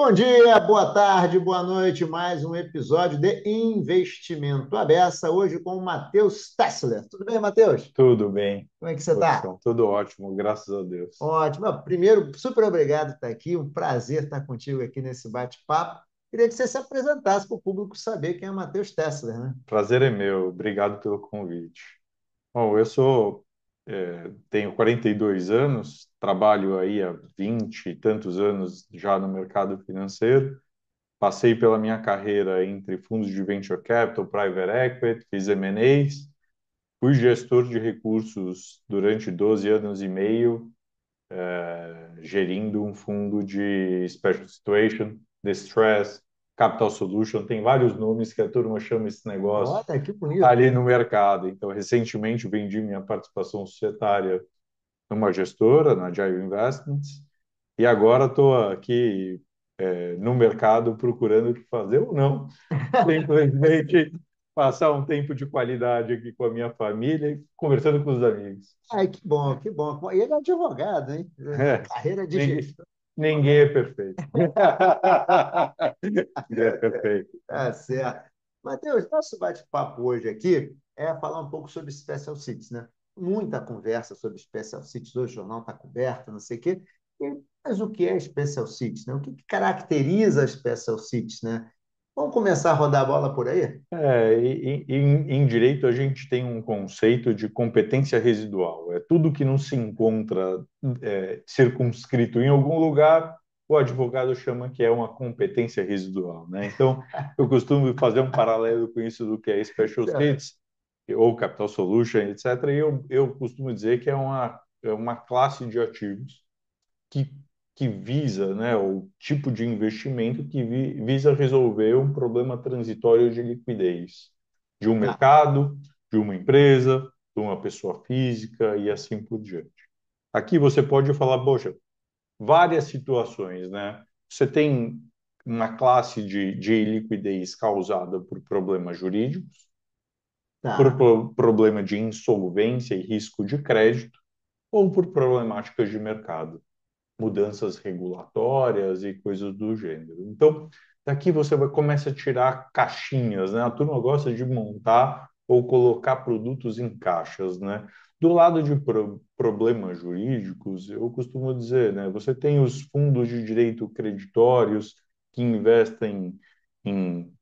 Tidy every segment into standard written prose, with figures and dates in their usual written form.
Bom dia, boa tarde, boa noite. Mais um episódio de Investimento à Beça, hoje com o Matheus Tessler. Tudo bem, Matheus? Tudo bem, Como é que você está? Gustavo. Tudo ótimo, graças a Deus. Ótimo. Primeiro, super obrigado por estar aqui. Um prazer estar contigo aqui nesse bate-papo. Queria que você se apresentasse para o público saber quem é o Matheus Tessler, né? Prazer é meu, obrigado pelo convite. Bom, tenho 42 anos, trabalho aí há 20 e tantos anos já no mercado financeiro. Passei pela minha carreira entre fundos de venture capital, private equity, fiz M&As, fui gestor de recursos durante 12 anos e meio, gerindo um fundo de special situation, distress, capital solution, tem vários nomes que a turma chama esse negócio Olha, que bonito. ali no mercado. Então, recentemente vendi minha participação societária numa gestora, na Agile Investments, e agora estou aqui no mercado procurando o que fazer ou não. Simplesmente passar um tempo de qualidade aqui com a minha família e conversando com os amigos. Ai, que bom, que bom. E ele é advogado, hein? É, Carreira de ninguém, gestão. ninguém é perfeito. Ninguém é perfeito. Tá certo. Matheus, nosso bate-papo hoje aqui é falar um pouco sobre Special Cities, né? Muita conversa sobre Special Cities, hoje o jornal está coberto, não sei o quê. Mas o que é Special Cities, né? O que caracteriza as Special Cities, né? Vamos começar a rodar a bola por aí? Em direito, a gente tem um conceito de competência residual. É tudo que não se encontra circunscrito em algum lugar, o advogado chama que é uma competência residual, né? Então, eu costumo fazer um paralelo com isso do que é Special States ou Capital Solution, etc. E eu costumo dizer que é uma classe de ativos que, que visa, né, o tipo de investimento que visa resolver um problema transitório de liquidez de um Tá. mercado, de uma empresa, de uma pessoa física e assim por diante. Aqui você pode falar, poxa, várias situações, né? Você tem uma classe de liquidez causada por problemas jurídicos, por Tá. problema de insolvência e risco de crédito, ou por problemáticas de mercado, mudanças regulatórias e coisas do gênero. Então, daqui você começa a tirar caixinhas, né? A turma gosta de montar ou colocar produtos em caixas, né? Do lado de problemas jurídicos, eu costumo dizer, né? Você tem os fundos de direito creditórios que investem em,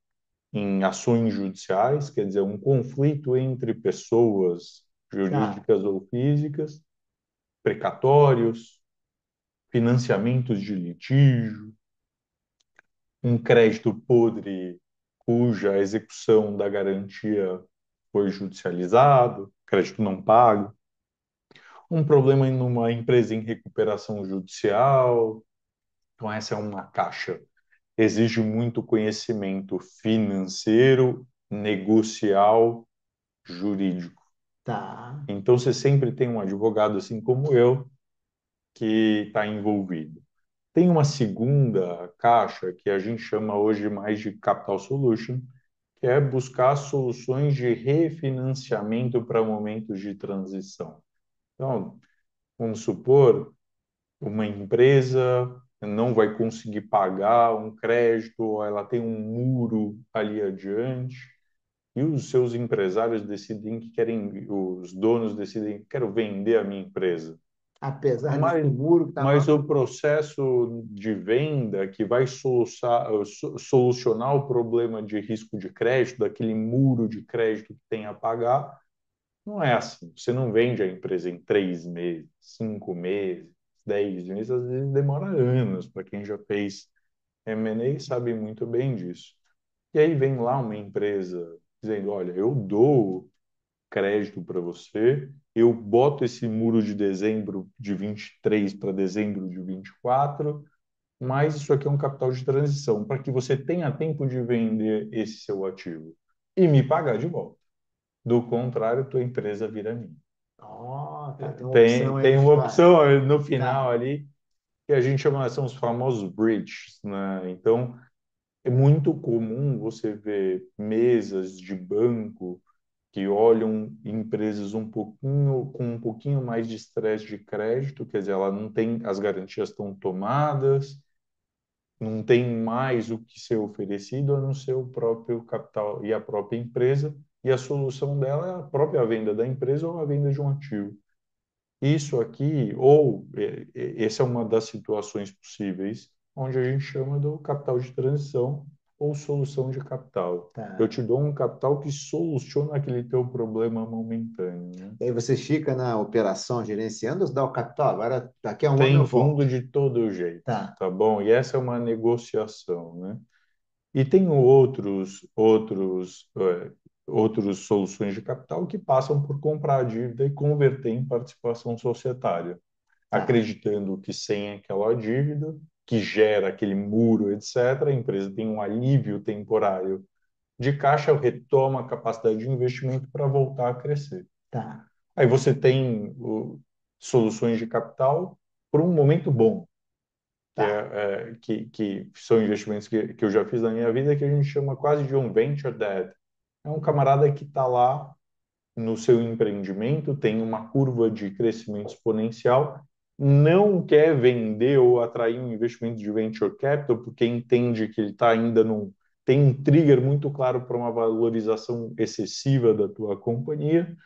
em ações judiciais, quer dizer, um conflito entre pessoas Tá. jurídicas ou físicas, precatórios, financiamentos de litígio, um crédito podre cuja execução da garantia foi judicializado, crédito não pago, um problema em uma empresa em recuperação judicial. Então, essa é uma caixa. Exige muito conhecimento financeiro, negocial, jurídico. Tá. Então, você sempre tem um advogado, assim como eu, que está envolvido. Tem uma segunda caixa que a gente chama hoje mais de Capital Solution, que é buscar soluções de refinanciamento para momentos de transição. Então, vamos supor, uma empresa não vai conseguir pagar um crédito, ou ela tem um muro ali adiante, e os seus empresários decidem que querem, os donos decidem que quero vender a minha empresa. Apesar desse Mas, muro que está mas lá. o processo de venda que vai solucionar o problema de risco de crédito, daquele muro de crédito que tem a pagar, não é assim. Você não vende a empresa em 3 meses, 5 meses, 10 meses, às vezes demora anos. Para quem já fez M&A sabe muito bem disso. E aí vem lá uma empresa dizendo, olha, eu dou crédito para você. Eu boto esse muro de dezembro de 23 para dezembro de 24, mas isso aqui é um capital de transição para que você tenha tempo de vender esse seu ativo e me pagar de volta. Do contrário, tua empresa vira minha. Ó, tá. Tem uma Tem, opção aí tem dos uma dois. opção no final Tá. ali que a gente chama, são os famosos bridges, né? Então, é muito comum você ver mesas de banco que olham empresas com um pouquinho mais de estresse de crédito, quer dizer, ela não tem as garantias estão tomadas não tem mais o que ser oferecido a não ser o próprio capital e a própria empresa, e a solução dela é a própria venda da empresa ou a venda de um ativo. Isso aqui, essa é uma das situações possíveis, onde a gente chama do capital de transição ou solução de capital. Eu Tá. te dou um capital que soluciona aquele teu problema momentâneo, né? E aí você fica na operação gerenciando, você dá o capital, agora daqui a um ano Tem eu fundo volto. de todo jeito, Tá, tá bom? E essa é uma negociação, né? E tem outros soluções de capital que passam por comprar a dívida e converter em participação societária, tá, acreditando que sem aquela dívida, que gera aquele muro, etc., a empresa tem um alívio temporário de caixa, retoma a capacidade de investimento para voltar a crescer. tá, Aí você tem soluções de capital por um momento bom, tá. que são investimentos que eu já fiz na minha vida, que a gente chama quase de um venture debt. É um camarada que está lá no seu empreendimento, tem uma curva de crescimento exponencial, não quer vender ou atrair um investimento de venture capital, porque entende que ele está ainda num. Tem um trigger muito claro para uma valorização excessiva da tua companhia,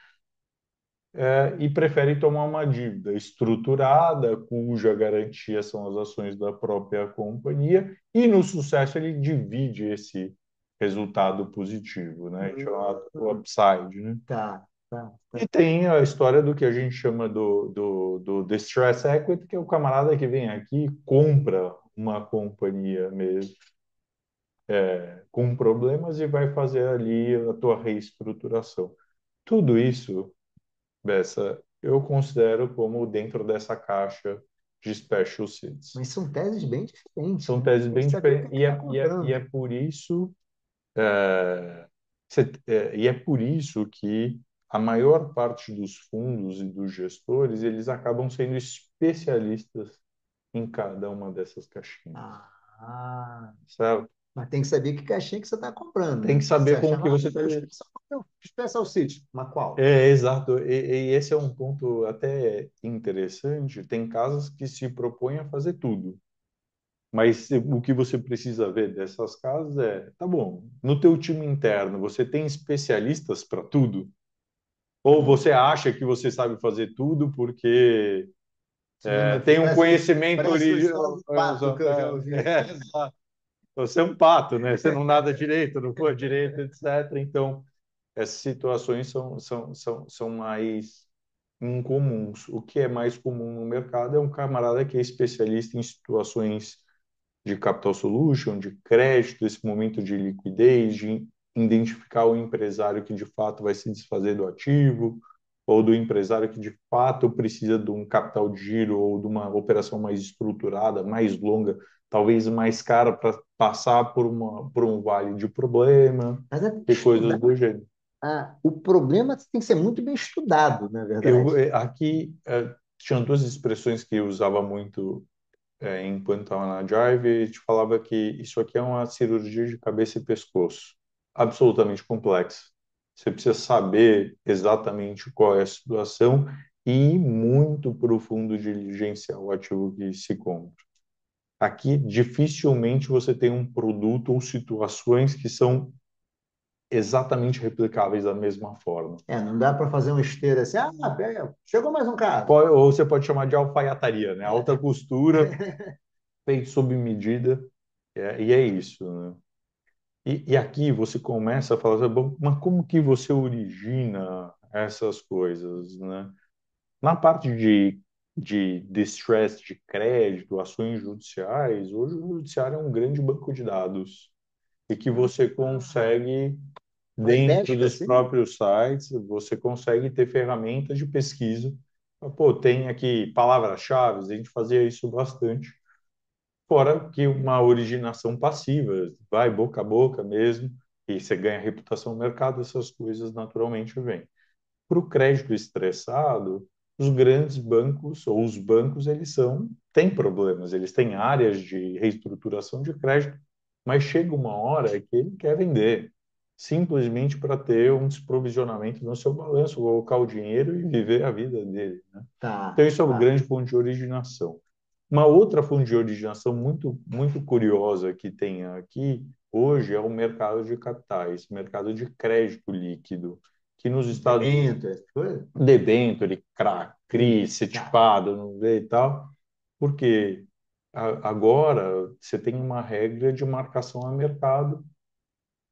e prefere tomar uma dívida estruturada, cuja garantia são as ações da própria companhia, e no sucesso ele divide esse resultado positivo, né? Chamado Hum, upside, né? tá, tá, E tá. tem a história do que a gente chama do distress equity, que é o camarada que vem aqui, compra uma companhia mesmo com problemas e vai fazer ali a tua reestruturação. Tudo isso, Bessa, eu considero como dentro dessa caixa de special seeds. Mas são teses bem diferentes, São né? teses Tem que bem saber o que diferentes é que está e comprando. é por isso e é por isso que a maior parte dos fundos e dos gestores eles acabam sendo especialistas em cada uma dessas caixinhas, Ah, certo? mas tem que saber que caixinha que você está comprando, Tem né? que Se você saber como achar, que ah, você está. Special City, mas qual? Exato. E esse é um ponto até interessante. Tem casas que se propõem a fazer tudo. Mas o que você precisa ver dessas casas é, tá bom, no teu time interno, você tem especialistas para tudo? Ou Hum. você acha que você sabe fazer tudo porque tem um Parece, conhecimento parece uma história original? do pato que eu já ouvi. Exato. Você é um pato, né? Você não nada direito, não for direito, etc. Então, essas situações são mais incomuns. O que é mais comum no mercado é um camarada que é especialista em situações de capital solution, de crédito, esse momento de liquidez, de identificar o empresário que de fato vai se desfazer do ativo, ou do empresário que de fato precisa de um capital de giro ou de uma operação mais estruturada, mais longa, talvez mais cara para passar por um vale de problema Mas é e coisas estudar. do gênero. O problema tem que ser muito bem estudado, na verdade. Aqui tinham duas expressões que eu usava muito enquanto estava na Drive, te falava que isso aqui é uma cirurgia de cabeça e pescoço, absolutamente complexa. Você precisa saber exatamente qual é a situação e ir muito profundo de diligenciar o ativo que se compra. Aqui, dificilmente você tem um produto ou situações que são exatamente replicáveis da mesma forma. Não dá para fazer uma esteira assim, chegou mais um caso. Ou você pode chamar de alfaiataria, né? Alta É. costura, feito sob medida, e é isso, né? E aqui você começa a falar, assim, "Bom, mas como que você origina essas coisas, né? Na parte de distress de crédito, ações judiciais, hoje o judiciário é um grande banco de dados e que você Ah, consegue, mas dentro pesca dos assim? próprios sites, você consegue ter ferramentas de pesquisa. Pô, tem aqui palavras-chave, a gente fazia isso bastante. Fora que uma originação passiva, vai boca a boca mesmo, e você ganha reputação no mercado, essas coisas naturalmente vêm. Para o crédito estressado, os grandes bancos ou os bancos têm problemas, eles têm áreas de reestruturação de crédito, mas chega uma hora que ele quer vender, simplesmente para ter um desprovisionamento no seu balanço, colocar o dinheiro e viver a vida dele, né? Tá, Então, isso é o tá. grande ponto de originação. Uma outra fonte de originação muito curiosa que tem aqui hoje é o mercado de capitais, mercado de crédito líquido, que nos Estados Unidos, Debênture, essas coisas? debênture, CRA, CRI, CRI. Tá. CETIPado, não vê e tal, porque agora você tem uma regra de marcação a mercado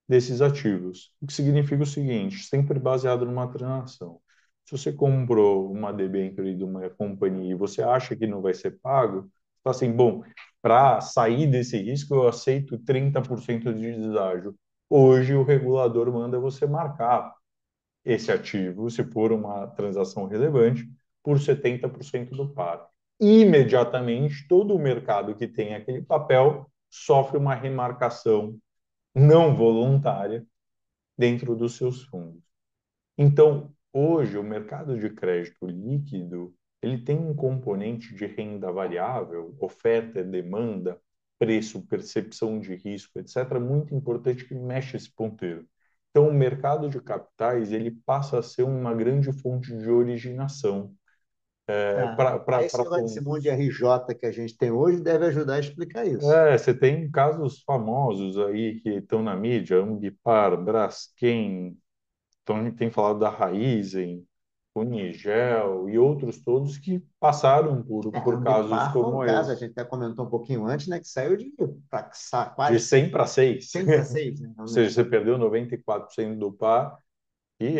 desses ativos. O que significa o seguinte, sempre baseado numa transação. Se você comprou uma debênture de uma companhia e você acha que não vai ser pago, você fala assim, bom, para sair desse risco eu aceito 30% de deságio. Hoje o regulador manda você marcar esse ativo, se for uma transação relevante, por 70% do par. Imediatamente, todo o mercado que tem aquele papel sofre uma remarcação não voluntária dentro dos seus fundos. Então, hoje, o mercado de crédito líquido, ele tem um componente de renda variável, oferta e demanda, preço, percepção de risco, etc., muito importante que mexe esse ponteiro. Então, o mercado de capitais, ele passa a ser uma grande fonte de originação Tá. Aí esse para negócio desse monte de fundos. RJ que a gente tem hoje deve ajudar a explicar isso. É, você tem casos famosos aí que estão na mídia, Ambipar, Braskem, então, tem falado da Raizen, Unigel e outros todos que passaram É, a por casos Ambipar foi um como caso, a esse, gente até comentou um pouquinho antes, né, que saiu de de quase 100 para 6. 100 para 6, né? Ou seja, você perdeu 94% do par e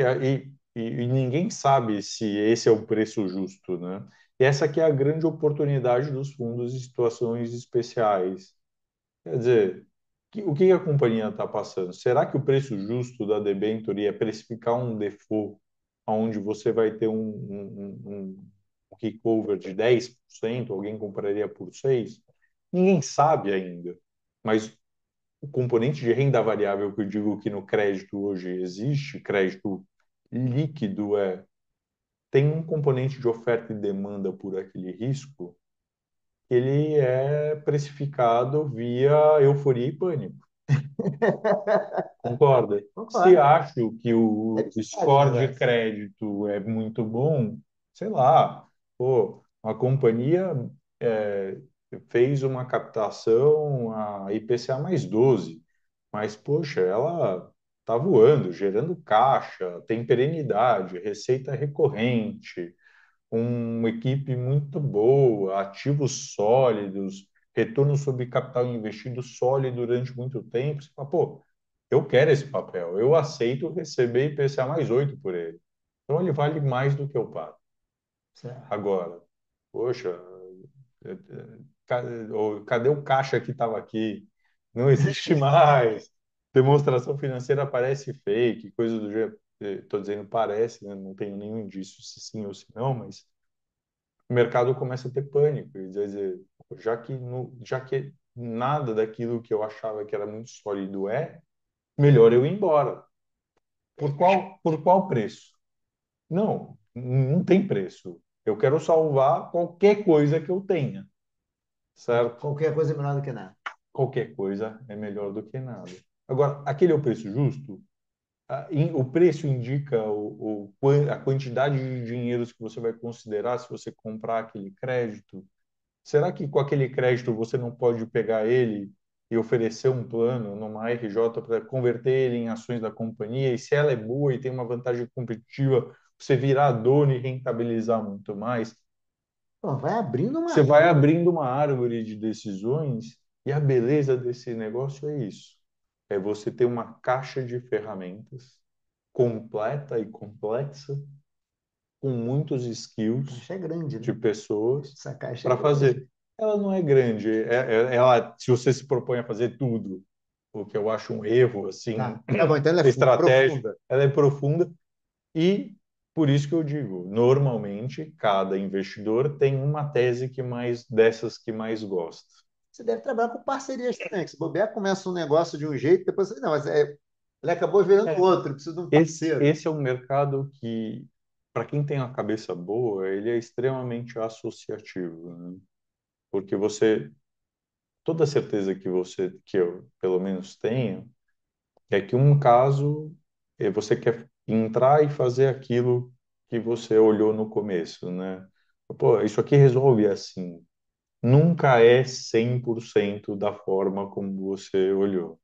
ninguém sabe se esse é o preço justo, né? E essa aqui é a grande oportunidade dos fundos em situações especiais. Quer dizer, o que a companhia está passando? Será que o preço justo da debênture é precificar um default onde você vai ter um kickover de 10%, alguém compraria por 6%? Ninguém sabe ainda. Mas o componente de renda variável que eu digo que no crédito hoje existe, crédito líquido tem um componente de oferta e demanda por aquele risco, ele é precificado via euforia e pânico. Concorda? Se Concordo. acho que É o viciado o score de negócio. crédito é muito bom, sei lá, pô, a companhia é, fez uma captação a IPCA mais 12, mas, poxa, ela está voando, gerando caixa, tem perenidade, receita recorrente, uma equipe muito boa, ativos sólidos, retorno sobre capital investido sólido durante muito tempo. Você fala, pô, eu quero esse papel, eu aceito receber IPCA mais 8 por ele. Então ele vale mais do que eu pago. Certo. Agora, poxa, cadê o caixa que estava aqui? Não existe mais. Demonstração financeira parece fake, coisa do jeito. Estou dizendo parece, né? Não tenho nenhum indício se sim ou se não, mas o mercado começa a ter pânico e dizer, já que nada daquilo que eu achava que era muito sólido melhor eu ir embora. Por qual preço? Não, não tem preço. Eu quero salvar qualquer coisa que eu tenha, certo? Qualquer coisa é melhor do que nada. Qualquer coisa é melhor do que nada. Agora, aquele é o preço justo? O preço indica a quantidade de dinheiros que você vai considerar se você comprar aquele crédito. Será que com aquele crédito você não pode pegar ele e oferecer um plano numa RJ para converter ele em ações da companhia? E se ela é boa e tem uma vantagem competitiva, você virar dono e rentabilizar muito mais? Pô, vai abrindo uma Você vai árvore. abrindo uma árvore de decisões e a beleza desse negócio é isso. É você ter uma caixa de ferramentas completa e complexa, com muitos A skills caixa é grande, de né? pessoas Essa caixa é para grande. fazer. Ela não é grande, ela, se você se propõe a fazer tudo, o que eu acho um erro assim Tá bom, então ela é estratégico, profunda. ela é profunda e por isso que eu digo, normalmente cada investidor tem uma tese que mais dessas que mais gosta. Você deve trabalhar com parcerias também, que se bobear, começa um negócio de um jeito, depois você, não, mas ele acabou virando É, outro, precisa de um parceiro. esse é um mercado que, para quem tem uma cabeça boa, ele é extremamente associativo, né? Porque toda certeza que eu pelo menos tenho, é que um caso você quer entrar e fazer aquilo que você olhou no começo, né? Pô, isso aqui resolve assim. nunca é 100% da forma como você olhou.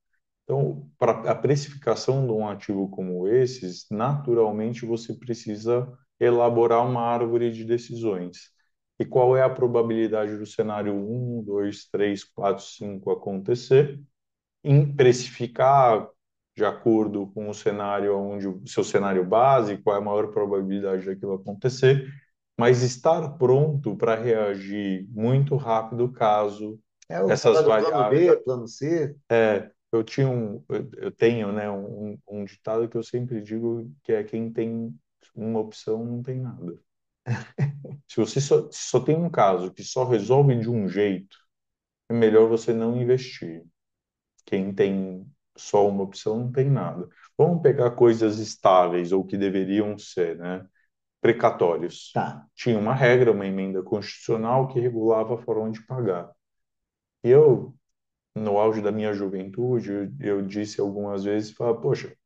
Então, para a precificação de um ativo como esses, naturalmente você precisa elaborar uma árvore de decisões. E qual é a probabilidade do cenário um, 2, 3, 4, 5 acontecer? Em precificar de acordo com o cenário onde o seu cenário base, qual é a maior probabilidade daquilo acontecer, mas estar pronto para reagir muito rápido caso É o essas famoso plano variáveis. B, plano C. Eu tenho, né, um ditado que eu sempre digo que é quem tem uma opção não tem nada. Se você só tem um caso que só resolve de um jeito, é melhor você não investir. Quem tem só uma opção não tem nada. Vamos pegar coisas estáveis ou que deveriam ser, né? Precatórios. Tá. Tinha uma regra, uma emenda constitucional que regulava a forma de pagar. E eu, no auge da minha juventude, eu disse algumas vezes, falava, poxa,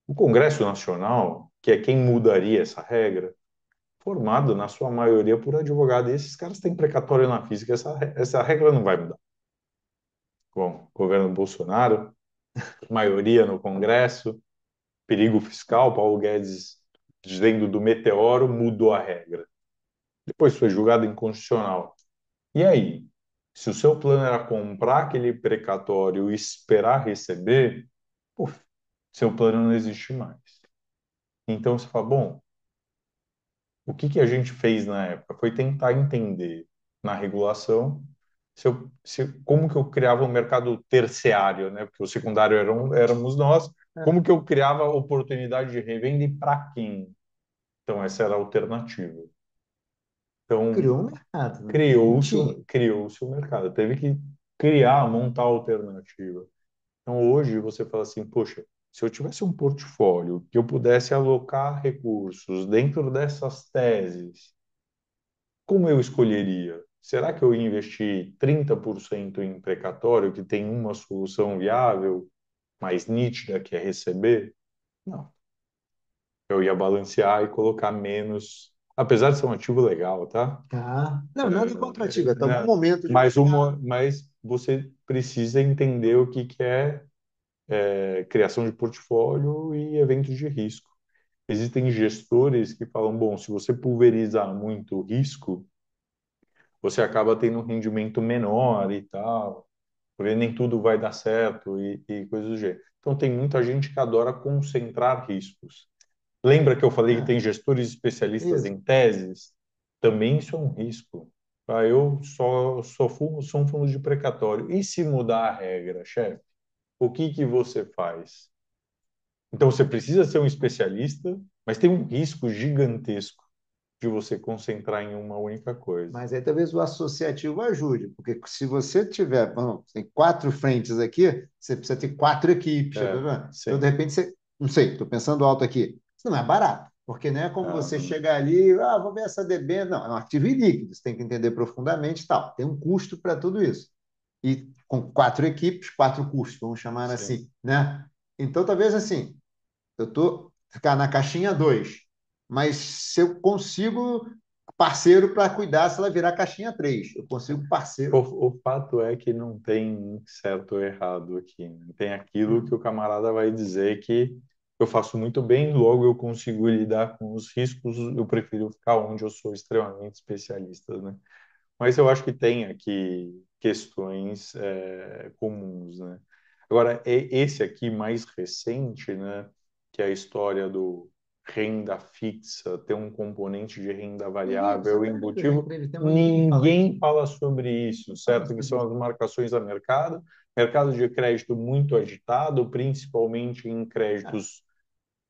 o Congresso Nacional, que é quem mudaria essa regra, formado na sua maioria por advogado, e esses caras têm precatório na física, essa regra não vai mudar. Bom, governo Bolsonaro, maioria no Congresso, perigo fiscal, Paulo Guedes dizendo do meteoro, mudou a regra. Depois foi julgado inconstitucional. E aí? Se o seu plano era comprar aquele precatório e esperar receber, puf, seu plano não existe mais. Então você fala, bom, o que que a gente fez na época? Foi tentar entender na regulação como que eu criava um mercado terciário, né? Porque o secundário éramos nós. É. Como que eu criava oportunidade de revenda e para quem? Então, essa era a alternativa. Então, Criou um mercado, né? Não tinha. criou-se o mercado. Teve que criar, montar a alternativa. Então, hoje, você fala assim, poxa, se eu tivesse um portfólio que eu pudesse alocar recursos dentro dessas teses, como eu escolheria? Será que eu ia investir 30% em precatório, que tem uma solução viável, mais nítida, que é receber? Não. Eu ia balancear e colocar menos, apesar de ser um ativo legal, tá? Tá. Não, nada contrativo. É um Né? momento de Mas, mercado. mas você precisa entender o que é, criação de portfólio e eventos de risco. Existem gestores que falam, bom, se você pulverizar muito o risco, você acaba tendo um rendimento menor e tal, porque nem tudo vai dar certo e coisas do gênero. Então, tem muita gente que adora concentrar riscos. Lembra que eu falei que É, tem gestores especialistas isso. em teses? Também isso é um risco. Ah, eu sou um fundo de precatório. E se mudar a regra, chefe? O que que você faz? Então, você precisa ser um especialista, mas tem um risco gigantesco de você concentrar em uma única coisa. Mas aí talvez o associativo ajude, porque se você tiver, bom, tem quatro frentes aqui, você precisa ter quatro equipes. Tá vendo? Então, de Sim. repente, você, não sei, estou pensando alto aqui. Isso não é barato, porque não é como você Aham. chegar ali, vou ver essa debênture. Não, é um ativo ilíquido, você tem que entender profundamente e tal. Tem um custo para tudo isso. E com quatro equipes, quatro custos, vamos chamar Sim. assim, né? Então, talvez assim, eu estou ficar na caixinha 2, mas se eu consigo parceiro para cuidar se ela virar caixinha 3, eu consigo parceiro. O fato é que não tem certo ou errado aqui, né? Tem aquilo que o camarada vai dizer que eu faço muito bem, logo eu consigo lidar com os riscos, eu prefiro ficar onde eu sou extremamente especialista, né? Mas eu acho que tem aqui questões comuns, né? Agora, esse aqui mais recente, né, que é a história do renda fixa, ter um componente de renda Isso, variável até embutido, entrevistamos ninguém fala isso. ninguém fala sobre isso, Não fala certo? Que sobre são isso. as marcações a mercado, mercado de crédito muito agitado, principalmente em Ah, créditos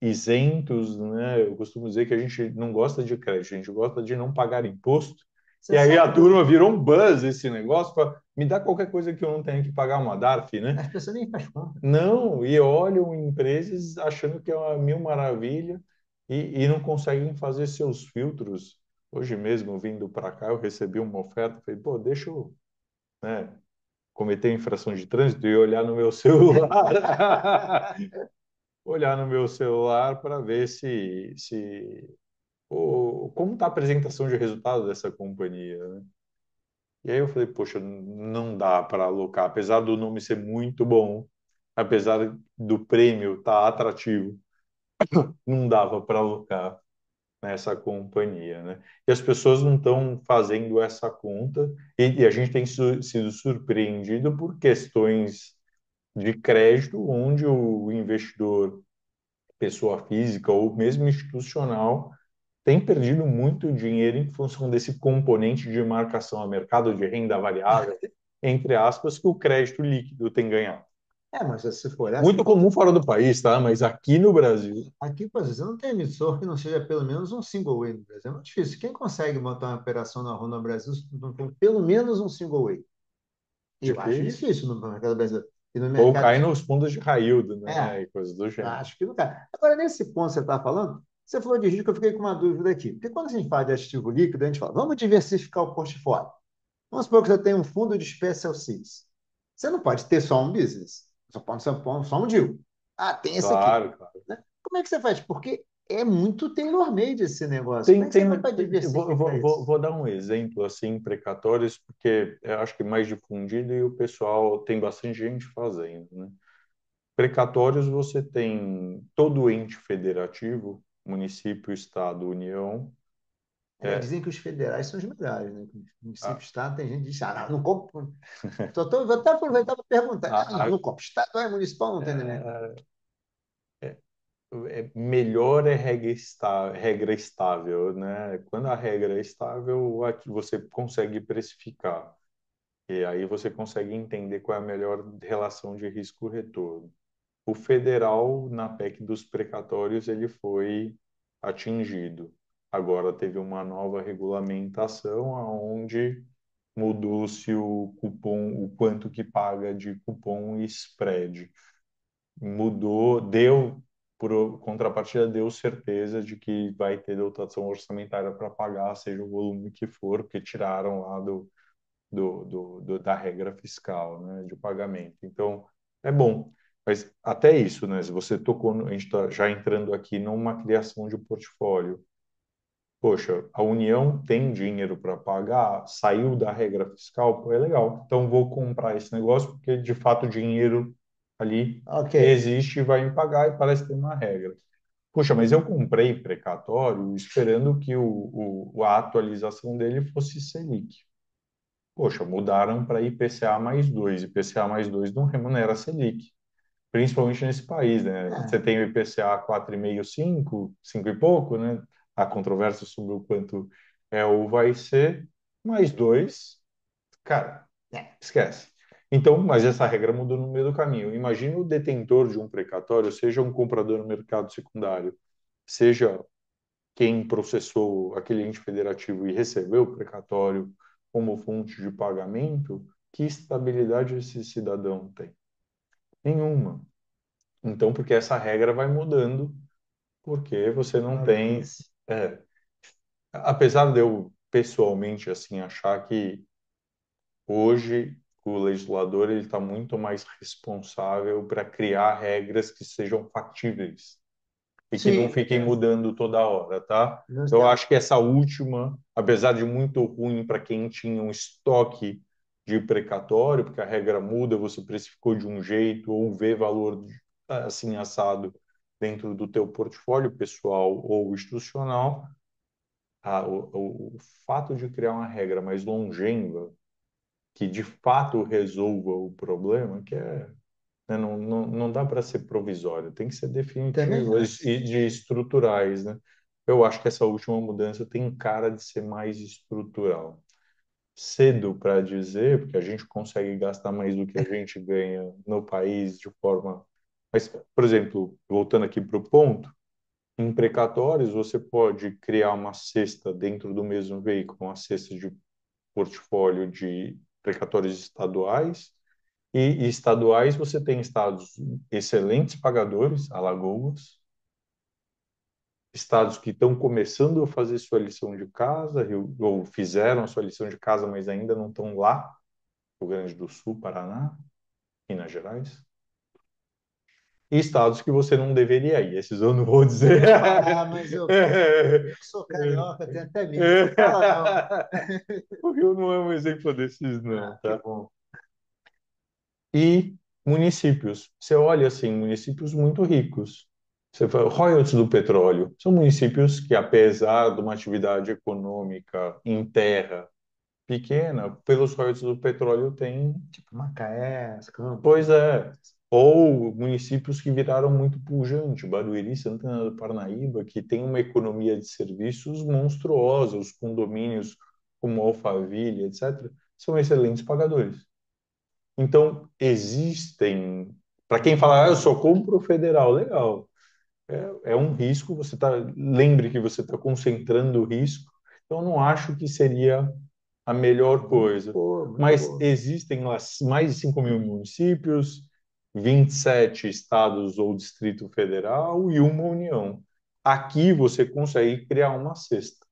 isentos, né? Eu costumo dizer que a gente não gosta de crédito, a gente gosta de não pagar imposto. E você aí a sabe que turma virou um buzz esse negócio, para me dá qualquer coisa que eu não tenha que pagar uma DARF, né? as pessoas nem faz conta. Não, e olham empresas achando que é uma mil maravilha e não conseguem fazer seus filtros. Hoje mesmo, vindo para cá, eu recebi uma oferta, falei, pô, deixa eu, né, cometer infração de trânsito e olhar no meu celular, olhar no meu celular para ver como está a apresentação de resultado dessa companhia, né? E aí eu falei, poxa, não dá para alocar, apesar do nome ser muito bom, apesar do prêmio estar atrativo, não dava para alocar nessa companhia, né? E as pessoas não estão fazendo essa conta e a gente tem sido surpreendido por questões de crédito, onde o investidor, pessoa física ou mesmo institucional, tem perdido muito dinheiro em função desse componente de marcação a mercado de renda variável, entre aspas, que o crédito líquido tem ganhado. Mas se for essa, Muito comum fora do país, tá? Mas aqui no Brasil, aqui, por exemplo, não tem emissor que não seja pelo menos um single way no Brasil. É muito difícil. Quem consegue montar uma operação na rua no Brasil não tem pelo menos um single way? Eu acho difícil. difícil no mercado brasileiro. E no Ou mercado. cai nos fundos de raio, É, né? E coisas do eu gênero. acho que não cai. Agora, nesse ponto que você está falando, você falou de risco, eu fiquei com uma dúvida aqui. Porque quando a gente fala de ativo líquido, a gente fala, vamos diversificar o portfólio. Vamos supor que você tem um fundo de special seeds. Você não pode ter só um business. Só pode ser só um deal. Ah, tem esse aqui. Claro, claro. Né? Como é que você faz? Porque é muito tailor-made esse negócio. Como é que você faz para diversificar isso? Vou dar um exemplo assim, precatórios, porque eu acho que é mais difundido e o pessoal tem bastante gente fazendo, né? Precatórios você tem todo o ente federativo, município, estado, União. É, Dizem que os federais são os melhores, né? O município, a, estado, tem gente que diz, ah, não compro. Vou até aproveitar para perguntar. a, Não, a, não compro. Estadual e municipal não tem nenhum. é, melhor é regra estável, né? Quando a regra é estável, aqui você consegue precificar. E aí você consegue entender qual é a melhor relação de risco-retorno. O federal, na PEC dos precatórios, ele foi atingido. Agora teve uma nova regulamentação onde mudou-se o cupom, o quanto que paga de cupom e spread. Mudou, deu, por contrapartida, deu certeza de que vai ter dotação orçamentária para pagar, seja o volume que for, porque tiraram lá da regra fiscal, né, de pagamento. Então, é bom. Mas até isso, né, se você tocou, a gente está já entrando aqui numa criação de portfólio. Poxa, a União tem dinheiro para pagar, saiu da regra fiscal, pô, é legal. Então, vou comprar esse negócio porque, de fato, o dinheiro ali Ok. existe e vai me pagar e parece ter uma regra. Poxa, mas eu comprei precatório esperando que a atualização dele fosse Selic. Poxa, mudaram para IPCA mais 2. IPCA mais 2 não remunera a Selic, principalmente nesse país, né? Você É, tem o IPCA 4,5, 5, 5 e pouco, né? Há controvérsia sobre o quanto é ou vai ser, mais 2, cara, é. esquece. Então, mas essa regra mudou no meio do caminho. Imagina o detentor de um precatório, seja um comprador no mercado secundário, seja quem processou aquele ente federativo e recebeu o precatório como fonte de pagamento, que estabilidade esse cidadão tem? Nenhuma. Então, porque essa regra vai mudando, porque você não tem. Maluquice. É, apesar de eu pessoalmente assim achar que hoje o legislador ele está muito mais responsável para criar regras que sejam factíveis e que não Sim, fiquem mudando toda hora, tá? nós Eu temos. acho que essa última, apesar de muito ruim para quem tinha um estoque de precatório, porque a regra muda, você precificou de um jeito ou vê valor assim assado dentro do teu portfólio pessoal ou institucional, o fato de criar uma regra mais longeva que de fato resolva o problema, que é, né, não dá para ser provisório, tem que ser Também definitivo acho. e de estruturais, né? Eu acho que essa última mudança tem cara de ser mais estrutural. Cedo para dizer, porque a gente consegue gastar mais do que a gente ganha no país de forma. Mas, por exemplo, voltando aqui para o ponto, em precatórios você pode criar uma cesta dentro do mesmo veículo, uma cesta de portfólio de precatórios estaduais e estaduais, você tem estados excelentes pagadores, Alagoas, estados que estão começando a fazer sua lição de casa, ou fizeram a sua lição de casa, mas ainda não estão lá, Rio Grande do Sul, Paraná, Minas Gerais. e estados que você não deveria ir. Esses eu não vou dizer. Eu ia falar, mas eu sou carioca, tenho até medo. Não fala, não. O Rio não é um exemplo desses, não, Ah, que tá? bom. E municípios. Você olha assim, municípios muito ricos. Você fala, royalties do petróleo. São municípios que, apesar de uma atividade econômica em terra pequena, pelos royalties do petróleo têm. Tipo Macaé, Campos, Pois né? é. Ou municípios que viraram muito pujante, Barueri, Santana do Parnaíba, que tem uma economia de serviços monstruosa, os condomínios como Alphaville, etc., são excelentes pagadores. Então, existem. Para quem fala, eu só compro o federal, legal. É um risco, você tá. Lembre que você está concentrando o risco, então não acho que seria a melhor Muito coisa. boa, muito Mas boa. existem lá mais de 5 mil municípios, 27 estados ou Distrito Federal e uma União. Aqui você consegue criar uma cesta.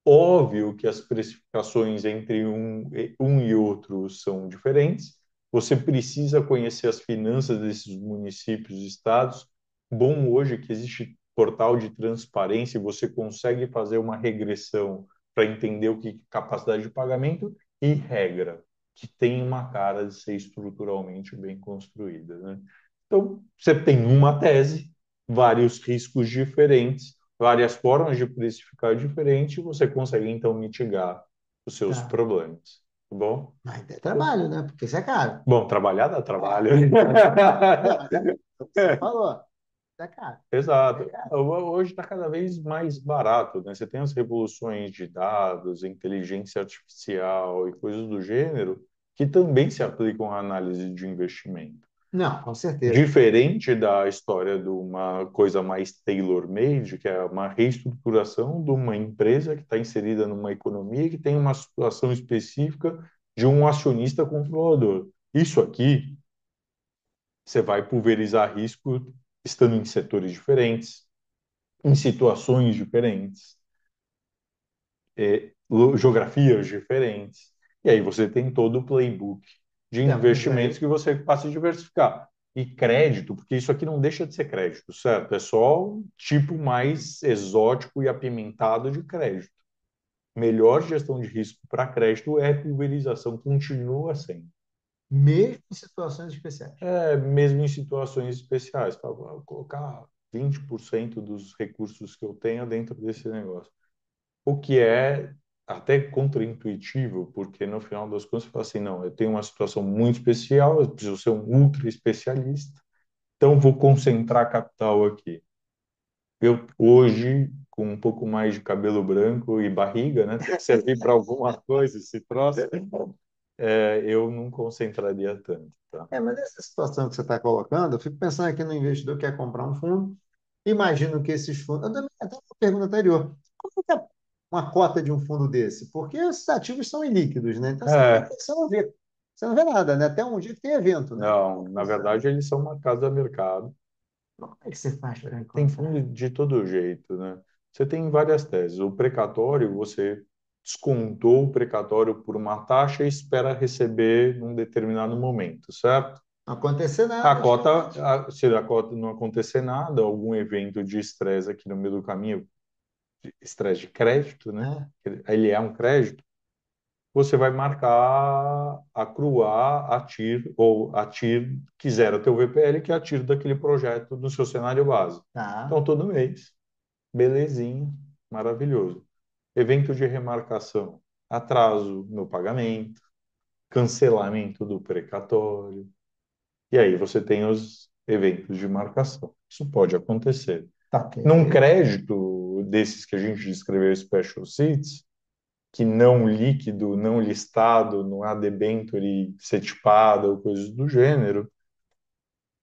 Óbvio que as precificações entre um e outro são diferentes. Você precisa conhecer as finanças desses municípios e estados. Bom hoje que existe portal de transparência, você consegue fazer uma regressão para entender o que é capacidade de pagamento e regra, que tem uma cara de ser estruturalmente bem construída, né? Então, você tem uma tese, vários riscos diferentes, várias formas de precificar diferente, e você consegue então mitigar os seus Tá. problemas, tá bom? Mas é trabalho, né? Porque isso é caro. Bom, trabalhar dá É. trabalho. Não, mas é o que você falou. Isso é caro. É Exato. caro. Hoje está cada vez mais barato, né? Você tem as revoluções de dados, inteligência artificial e coisas do gênero que também se aplicam à análise de investimento. Não, com certeza. Diferente da história de uma coisa mais tailor-made, que é uma reestruturação de uma empresa que está inserida numa economia que tem uma situação específica de um acionista controlador. Isso aqui, você vai pulverizar risco estando em setores diferentes, em situações diferentes, geografias diferentes. E aí você tem todo o playbook de Temos investimentos aí que você passa a diversificar. E crédito, porque isso aqui não deixa de ser crédito, certo? É só um tipo mais exótico e apimentado de crédito. Melhor gestão de risco para crédito é pulverização, continua sendo. mesmo em situações especiais. Mesmo em situações especiais, para colocar 20% dos recursos que eu tenho dentro desse negócio. O que é até contraintuitivo, porque no final das contas você fala assim, não, eu tenho uma situação muito especial, eu preciso ser um ultra especialista, então vou concentrar capital aqui. Eu hoje, com um pouco mais de cabelo branco e barriga, né, tem que servir para alguma coisa esse troço, eu não concentraria tanto, tá? É, mas essa situação que você está colocando, eu fico pensando aqui no investidor que quer comprar um fundo. Imagino que esses fundos. Eu também, até uma pergunta anterior. Como é uma cota de um fundo desse? Porque esses ativos são ilíquidos, né? Então É, você não vê. Você não vê nada, né? Até um dia que tem evento, né? não, na verdade eles são uma casa-mercado. Como é que você faz para Tem encontrar? fundo de todo jeito, né? Você tem várias teses. O precatório, você descontou o precatório por uma taxa e espera receber num determinado momento, certo? Não acontecer A nada, cota, geralmente. se a cota não acontecer nada, algum evento de estresse aqui no meio do caminho, estresse de crédito, né? Né? Ele é um crédito, você vai marcar a CRUA, a TIR, ou a TIR que zera teu VPL, que é a TIR daquele projeto no seu cenário base. Tá. Então, todo mês. Belezinha, maravilhoso. Evento de remarcação, atraso no pagamento, cancelamento do precatório. E aí você tem os eventos de marcação. Isso pode acontecer. Tá, ok. Num crédito desses que a gente descreveu, special seats, que não líquido, não listado, não há debênture setipado ou coisas do gênero,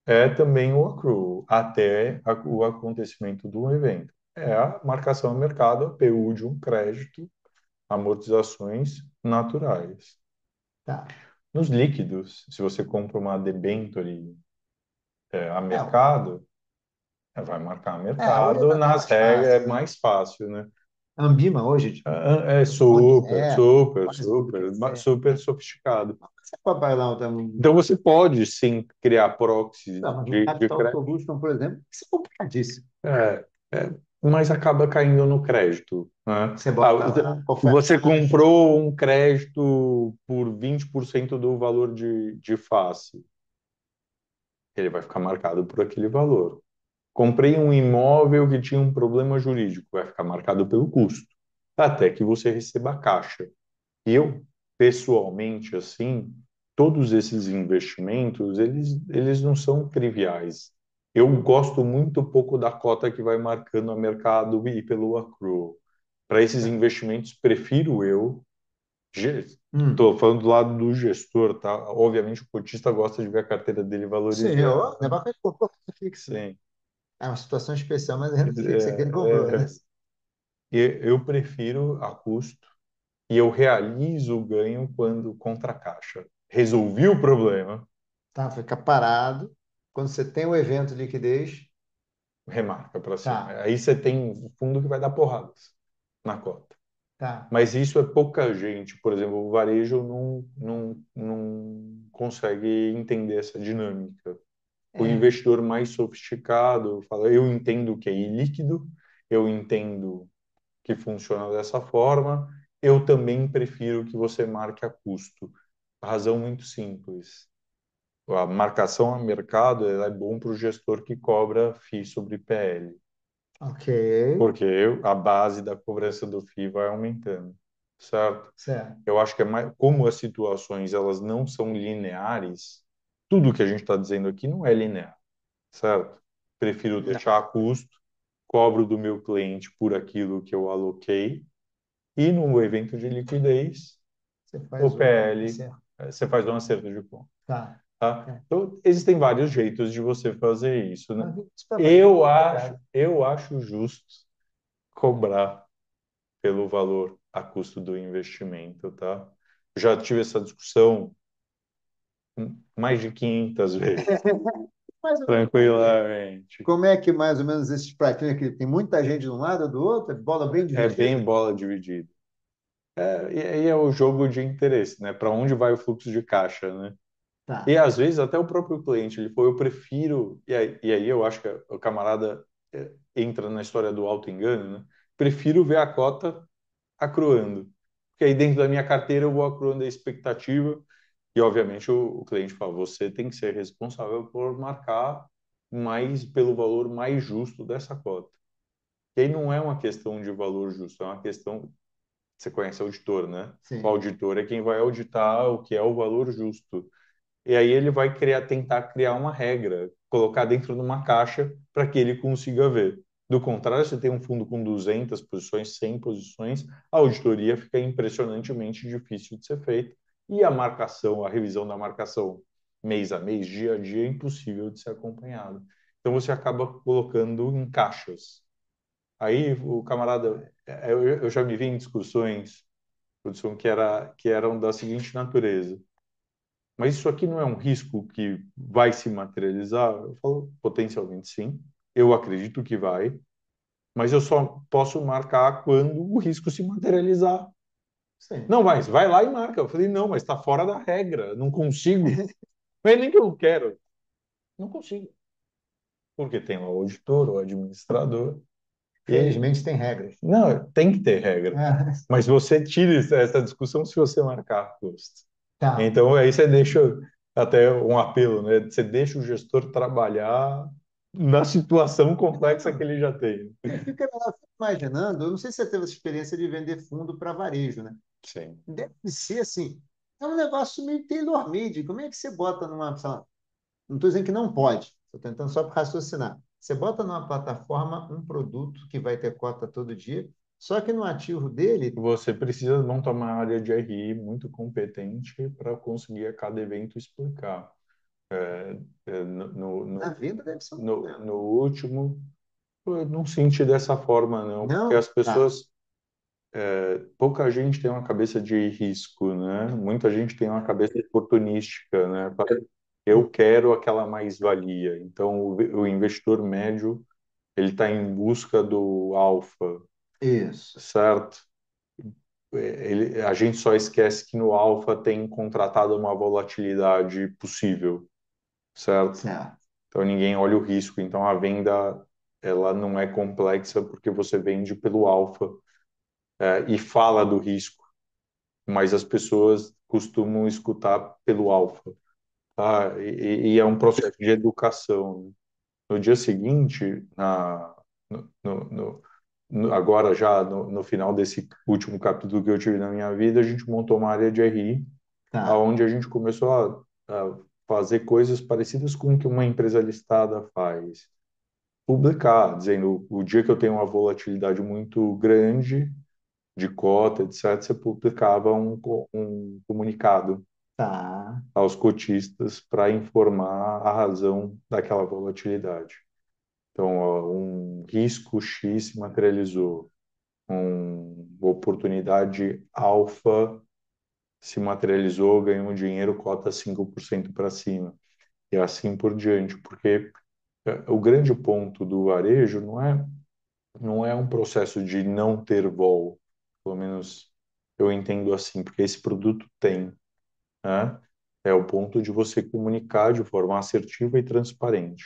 é também o accrual, até o acontecimento do evento. É a marcação ao mercado, a PU de um crédito, amortizações naturais. Tá. Nos líquidos, se você compra uma debênture a É, mercado, vai marcar a hoje mercado, é até nas mais regras fácil, é né? mais fácil, né? Ambima hoje, tipo, É super, Cornell, super, quase tudo que é super, certo. super sofisticado. Você pode pagar também. Então você pode sim criar proxies Não, mas o de Capital crédito, Solution, por exemplo, isso é complicadíssimo. é, é, mas acaba caindo no crédito, né? Você Ah, bota lá, você ofertagem. comprou um crédito por 20% do valor de face, ele vai ficar marcado por aquele valor. Comprei um imóvel que tinha um problema jurídico, vai ficar marcado pelo custo, até que você receba a caixa. Eu, pessoalmente, assim, todos esses investimentos, eles não são triviais. Eu gosto muito pouco da cota que vai marcando a mercado e pelo accrual. Para esses Tá. investimentos, prefiro eu. Hum. Estou falando do lado do gestor, tá? Obviamente, o cotista gosta de ver a carteira dele Sim, valorizada. é bacana que comprou renda fixa, né? Sim. É uma situação especial, mas é renda fixa que ele comprou, né? É, eu prefiro a custo e eu realizo o ganho quando contra a caixa. Resolvi o problema, Tá, fica parado. Quando você tem o evento de liquidez, remarca para cima. tá, Aí você tem um fundo que vai dar porradas na cota. tá. Mas isso é pouca gente. Por exemplo, o varejo não consegue entender essa dinâmica. O É, investidor mais sofisticado fala: eu entendo que é ilíquido, eu entendo que funciona dessa forma, eu também prefiro que você marque a custo. A razão muito simples. A marcação a mercado ela é bom para o gestor que cobra FII sobre PL, ok, porque a base da cobrança do FII vai aumentando, certo? certo. Eu acho que é mais, como as situações elas não são lineares, tudo que a gente está dizendo aqui não é linear, certo? Prefiro Não, deixar a custo, cobro do meu cliente por aquilo que eu aloquei, e no evento de liquidez, você o faz o PL, acerto. você faz um acerto de conta. Tá. Tá? É. Então, existem vários jeitos de você fazer isso, né? Mas isso para valer é verdade. Eu acho justo cobrar pelo valor a custo do investimento, tá? Já tive essa discussão mais de 500 vezes, Mais ou menos tranquilamente. como é que mais ou menos esses pratinhos aqui? Tem muita gente de um lado ou do outro? É bola bem É bem dividida? bola dividida. E aí é o jogo de interesse, né? Para onde vai o fluxo de caixa, né? E Tá. às vezes até o próprio cliente, ele falou, eu prefiro, e aí eu acho que o camarada entra na história do auto-engano, né? Prefiro ver a cota acruando. Porque aí dentro da minha carteira eu vou acruando a expectativa e obviamente o cliente fala, você tem que ser responsável por marcar mais pelo valor mais justo dessa cota. E aí não é uma questão de valor justo, é uma questão, você conhece o auditor, né? O Sim. auditor é quem vai auditar o que é o valor justo. E aí ele vai tentar criar uma regra, colocar dentro de uma caixa para que ele consiga ver. Do contrário, se tem um fundo com 200 posições, 100 posições, a auditoria fica impressionantemente difícil de ser feita e a marcação, a revisão da marcação mês a mês, dia a dia, é impossível de ser acompanhado. Então você acaba colocando em caixas. Aí o camarada, eu já me vi em discussões, produção, que eram da seguinte natureza: mas isso aqui não é um risco que vai se materializar? Eu falo, potencialmente sim. Eu acredito que vai, mas eu só posso marcar quando o risco se materializar. Sim. Não, mas vai lá e marca. Eu falei, não, mas está fora da regra, não consigo. Não é nem que eu quero, não consigo. Porque tem lá o auditor, o administrador. E Felizmente tem regras. não, tem que ter regra. É, Mas você tira essa discussão se você marcar custo. tá. Então, aí você deixa até um apelo, né? Você deixa o gestor trabalhar na situação complexa que Não, ele já tem. eu fico imaginando, eu não sei se você teve essa experiência de vender fundo para varejo, né? Sim. Deve ser assim, é um negócio meio tailor-made. Como é que você bota numa, sei lá, não estou dizendo que não pode, estou tentando só para raciocinar. Você bota numa plataforma um produto que vai ter cota todo dia, só que no ativo dele, Você precisa montar uma área de RI muito competente para conseguir a cada evento explicar. na venda deve ser um problema. No último, eu não senti dessa forma, não, porque Não? as Tá. pessoas, pouca gente tem uma cabeça de risco, né? Muita gente tem uma cabeça oportunística, né? Eu quero aquela mais-valia. Então, o investidor médio, ele está em busca do alfa. Isso. certo? A gente só esquece que no alfa tem contratado uma volatilidade possível, certo? Certo. Então ninguém olha o risco. Então a venda ela não é complexa porque você vende pelo alfa e fala do risco, mas as pessoas costumam escutar pelo alfa, tá? E é um processo de educação, né? No dia seguinte, no, no, no, agora já no final desse último capítulo que eu tive na minha vida, a gente montou uma área de RI, Tá, aonde a gente começou a fazer coisas parecidas com o que uma empresa listada faz. Publicar, dizendo o dia que eu tenho uma volatilidade muito grande de cota, etc., você publicava um comunicado tá, aos cotistas para informar a razão daquela volatilidade. Então, ó, um risco X se materializou, uma oportunidade alfa se materializou, ganhou um dinheiro, cota 5% para cima, e assim por diante, porque o grande ponto do varejo não é um processo de não ter vol, pelo menos eu entendo assim, porque esse produto tem, né? É o ponto de você comunicar de forma assertiva e transparente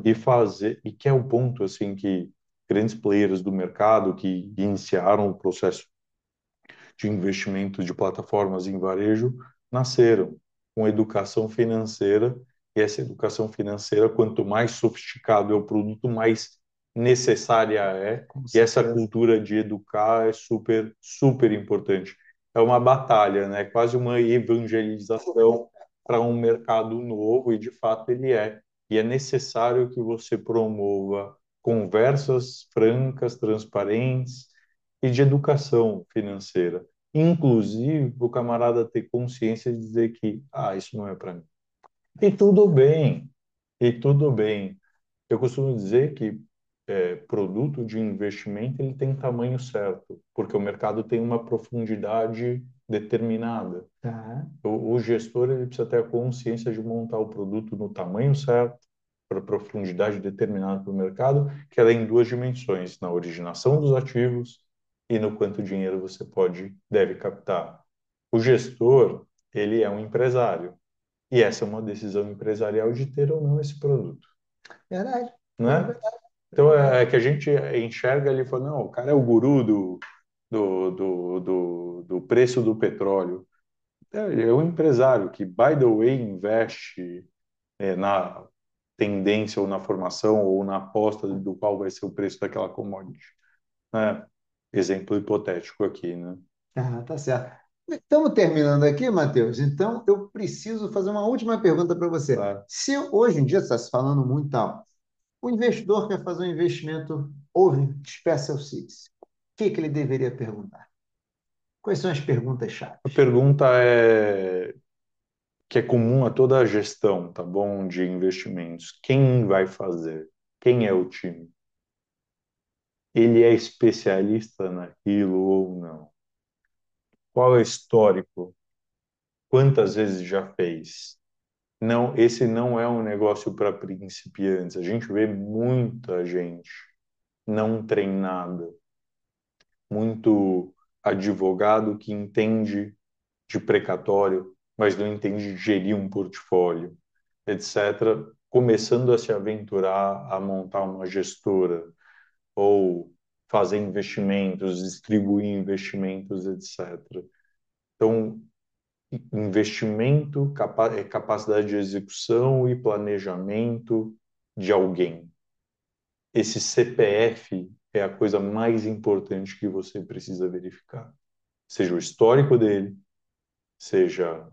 e fundamental. fazer, e que é o ponto assim que grandes players do mercado que iniciaram o processo de investimento de plataformas em varejo nasceram com educação financeira, e essa educação financeira, quanto mais sofisticado é o produto, mais necessária é, Com e essa certeza. cultura de educar é super, super importante. É uma batalha, né? Quase uma evangelização para um mercado novo, e de fato ele é. E é necessário que você promova conversas francas, transparentes e de educação financeira. Inclusive, o camarada ter consciência de dizer que, isso não é para mim. E tudo bem, e tudo bem. Eu costumo dizer que produto de investimento ele tem tamanho certo, porque o mercado tem uma profundidade determinada. Tá. O gestor ele precisa ter a consciência de montar o produto no tamanho certo, para a profundidade determinada para o mercado, que ela é em duas dimensões, na originação dos ativos e no quanto dinheiro você deve captar. O gestor, ele é um empresário, e essa é uma decisão empresarial de ter ou não esse produto, Verdade. Não, né? verdade, Então verdade. é que a gente enxerga ali e fala, não, o cara é o guru do preço do petróleo. É um empresário que, by the way, investe na tendência ou na formação ou na aposta do qual vai ser o preço daquela commodity, né? Exemplo hipotético aqui, né? Ah, tá certo. Estamos terminando aqui, Matheus. Então, eu preciso fazer uma última pergunta para você. Tá? Se hoje em dia está se falando muito tal, o investidor quer fazer um investimento over special six, o que ele deveria perguntar? Quais são as perguntas-chave? A pergunta é que é comum a toda a gestão, tá bom, de investimentos. Quem vai fazer? Quem é o time? Ele é especialista naquilo ou não? Qual é o histórico? Quantas vezes já fez? Não, esse não é um negócio para principiantes. A gente vê muita gente não treinada, muito advogado que entende de precatório, mas não entende de gerir um portfólio, etc., começando a se aventurar a montar uma gestora ou fazer investimentos, distribuir investimentos, etc. Então, investimento é capacidade de execução e planejamento de alguém. Esse CPF é a coisa mais importante que você precisa verificar. Seja o histórico dele, seja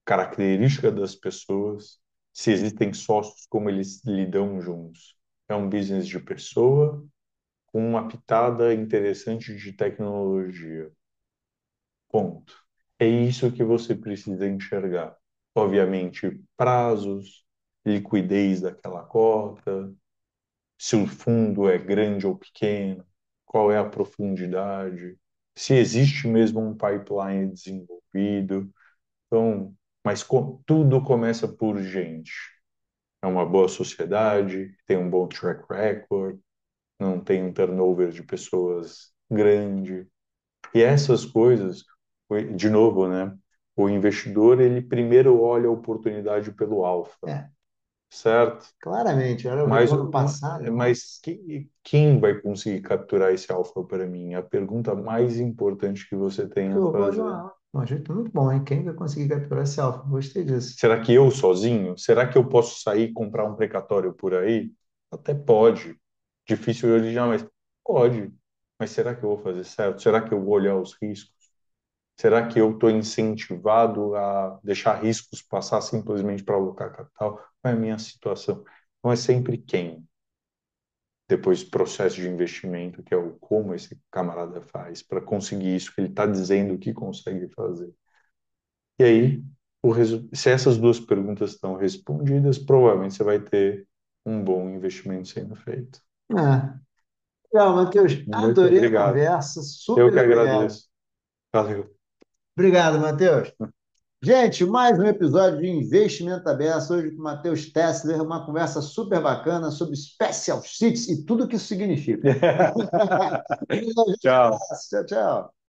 característica das pessoas, se existem sócios, como eles lidam juntos. É um business de pessoa com uma pitada interessante de tecnologia. Ponto. É isso que você precisa enxergar. Obviamente, prazos, liquidez daquela cota, se o fundo é grande ou pequeno, qual é a profundidade, se existe mesmo um pipeline desenvolvido. Então, mas tudo começa por gente. É uma boa sociedade, tem um bom track record, não tem um turnover de pessoas grande. E essas coisas, de novo, né? O investidor, ele primeiro olha a oportunidade pelo alfa, É, certo? claramente. Era o Mas, ano passado, nossa. mas quem vai conseguir capturar esse alfa para mim? É a pergunta mais importante que você tem a Show, pô, fazer. João. Um jeito muito bom, hein? Quem vai conseguir capturar esse alfa? Gostei disso. Será que eu sozinho? Será que eu posso sair e comprar um precatório por aí? Até pode. Difícil eu dizer, mas pode. Mas será que eu vou fazer certo? Será que eu vou olhar os riscos? Será que eu estou incentivado a deixar riscos passar simplesmente para alocar capital? Qual é a minha situação? Então é sempre quem. Depois processo de investimento, que é o como esse camarada faz para conseguir isso que ele está dizendo que consegue fazer. E aí, se essas duas perguntas estão respondidas, provavelmente você vai ter um bom investimento sendo feito. É. Legal, Matheus. Muito Adorei a obrigado. conversa. Eu Super que obrigado. agradeço. Valeu. Obrigado, Matheus. Gente, mais um episódio de Investimento Aberto, hoje com o Matheus Tessler, uma conversa super bacana sobre Special Cities e tudo que isso significa. Tchau. Tchau, tchau.